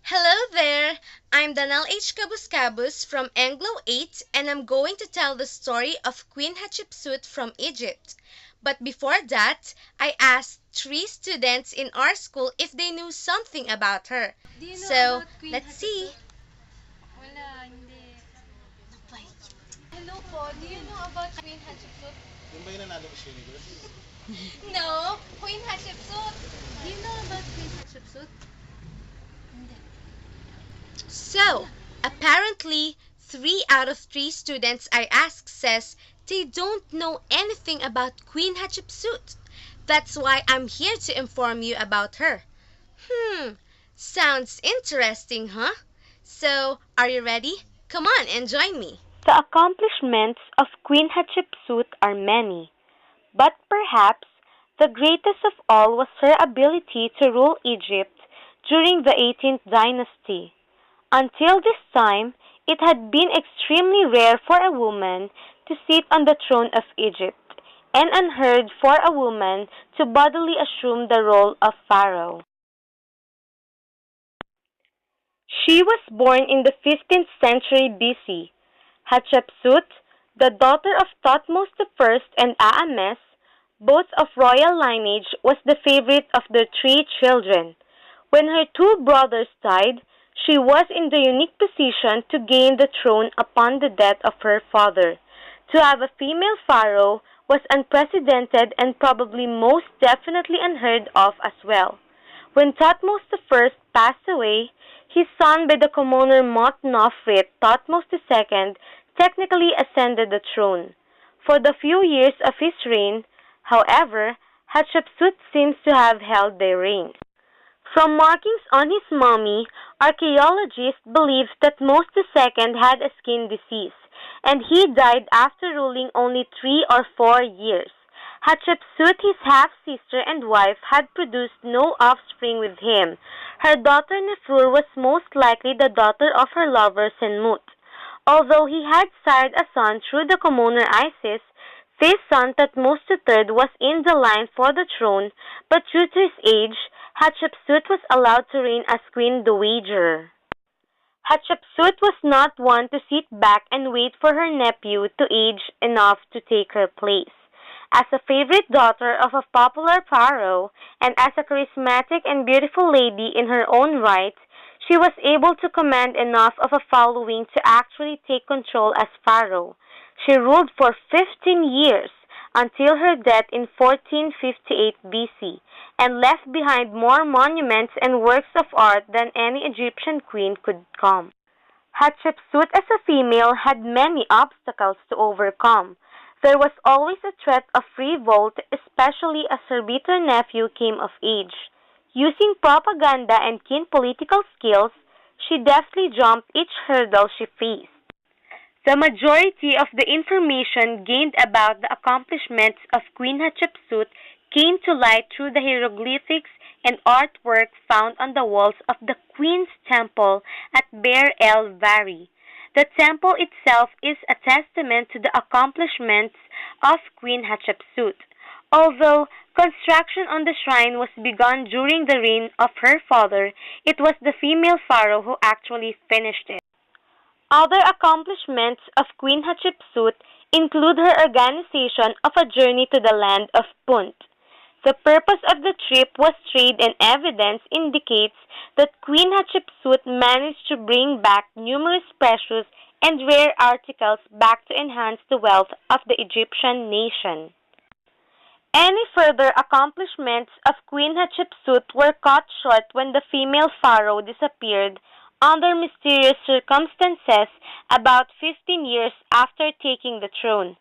Hello there! I'm Danelle H. Cabuscabus from Anglo 8 and I'm going to tell the story of Queen Hatshepsut from Egypt. But before that, I asked three students in our school if they knew something about her. Do you know So, about Queen let's see. Hatshepsut? Wala, hindi. Hello po, do you know about Queen Hatshepsut? Yung ba yung nanalo Miss Universe? No, Queen Hatshepsut. Do you know about Queen Hatshepsut? Hindi. So, apparently, 3 out of 3 students I asked says they don't know anything about Queen Hatshepsut. That's why I'm here to inform you about her. Hmm, sounds interesting, huh? So, are you ready? Come on and join me. The accomplishments of Queen Hatshepsut are many, but perhaps the greatest of all was her ability to rule Egypt during the 18th dynasty. Until this time, it had been extremely rare for a woman to sit on the throne of Egypt, and unheard for a woman to bodily assume the role of pharaoh. She was born in the 15th century BC. Hatshepsut, the daughter of Thutmose I and Aames, both of royal lineage, was the favorite of their 3 children. When her 2 brothers died, she was in the unique position to gain the throne upon the death of her father. To have a female pharaoh was unprecedented and probably most definitely unheard of as well. When Thutmose I passed away, his son by the commoner Mot-Nofrit, Thutmose II, technically ascended the throne. For the few years of his reign, however, Hatshepsut seems to have held the reins. From markings on his mummy, archaeologists believe that Mos II had a skin disease, and he died after ruling only 3 or 4 years. Hatshepsut, his half-sister and wife, had produced no offspring with him. Her daughter Nefer was most likely the daughter of her lover Senmut. Although he had sired a son through the commoner Isis, this son Thutmose III was in the line for the throne, but due to his age, Hatshepsut was allowed to reign as Queen Dowager. Hatshepsut was not one to sit back and wait for her nephew to age enough to take her place. As a favorite daughter of a popular pharaoh, and as a charismatic and beautiful lady in her own right, she was able to command enough of a following to actually take control as pharaoh. She ruled for 15 years, until her death in 1458 BC, and left behind more monuments and works of art than any Egyptian queen could come. Hatshepsut as a female had many obstacles to overcome. There was always a threat of revolt, especially as her bitter nephew came of age. Using propaganda and keen political skills, she deftly jumped each hurdle she faced. The majority of the information gained about the accomplishments of Queen Hatshepsut came to light through the hieroglyphics and artwork found on the walls of the Queen's Temple at Beer el Vari. The temple itself is a testament to the accomplishments of Queen Hatshepsut. Although construction on the shrine was begun during the reign of her father, it was the female pharaoh who actually finished it. Other accomplishments of Queen Hatshepsut include her organization of a journey to the land of Punt. The purpose of the trip was trade, and evidence indicates that Queen Hatshepsut managed to bring back numerous precious and rare articles back to enhance the wealth of the Egyptian nation. Any further accomplishments of Queen Hatshepsut were cut short when the female pharaoh disappeared under mysterious circumstances about 15 years after taking the throne.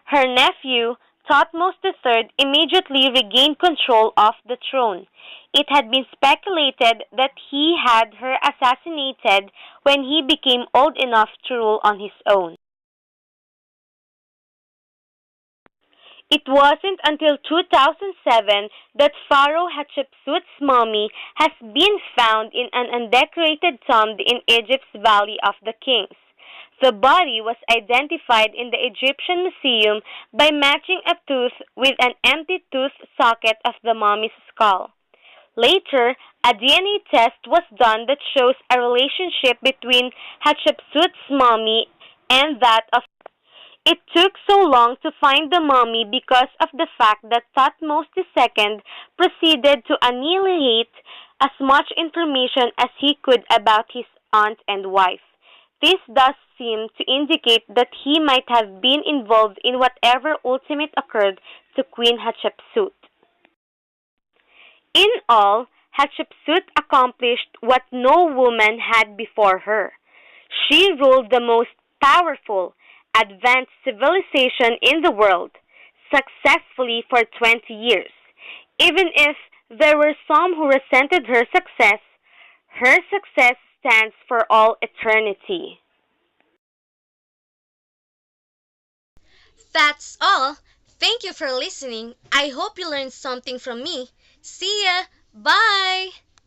Her nephew, Thutmose III, immediately regained control of the throne. It had been speculated that he had her assassinated when he became old enough to rule on his own. It wasn't until 2007 that Pharaoh Hatshepsut's mummy has been found in an undecorated tomb in Egypt's Valley of the Kings. The body was identified in the Egyptian Museum by matching a tooth with an empty tooth socket of the mummy's skull. Later, a DNA test was done that shows a relationship between Hatshepsut's mommy and that of. It took so long to find the mummy because of the fact that Thutmose II proceeded to annihilate as much information as he could about his aunt and wife. This does seem to indicate that he might have been involved in whatever ultimate occurred to Queen Hatshepsut. In all, Hatshepsut accomplished what no woman had before her. She ruled the most powerful, advanced civilization in the world successfully for 20 years. Even if there were some who resented her success stands for all eternity. That's all. Thank you for listening. I hope you learned something from me. See ya. Bye.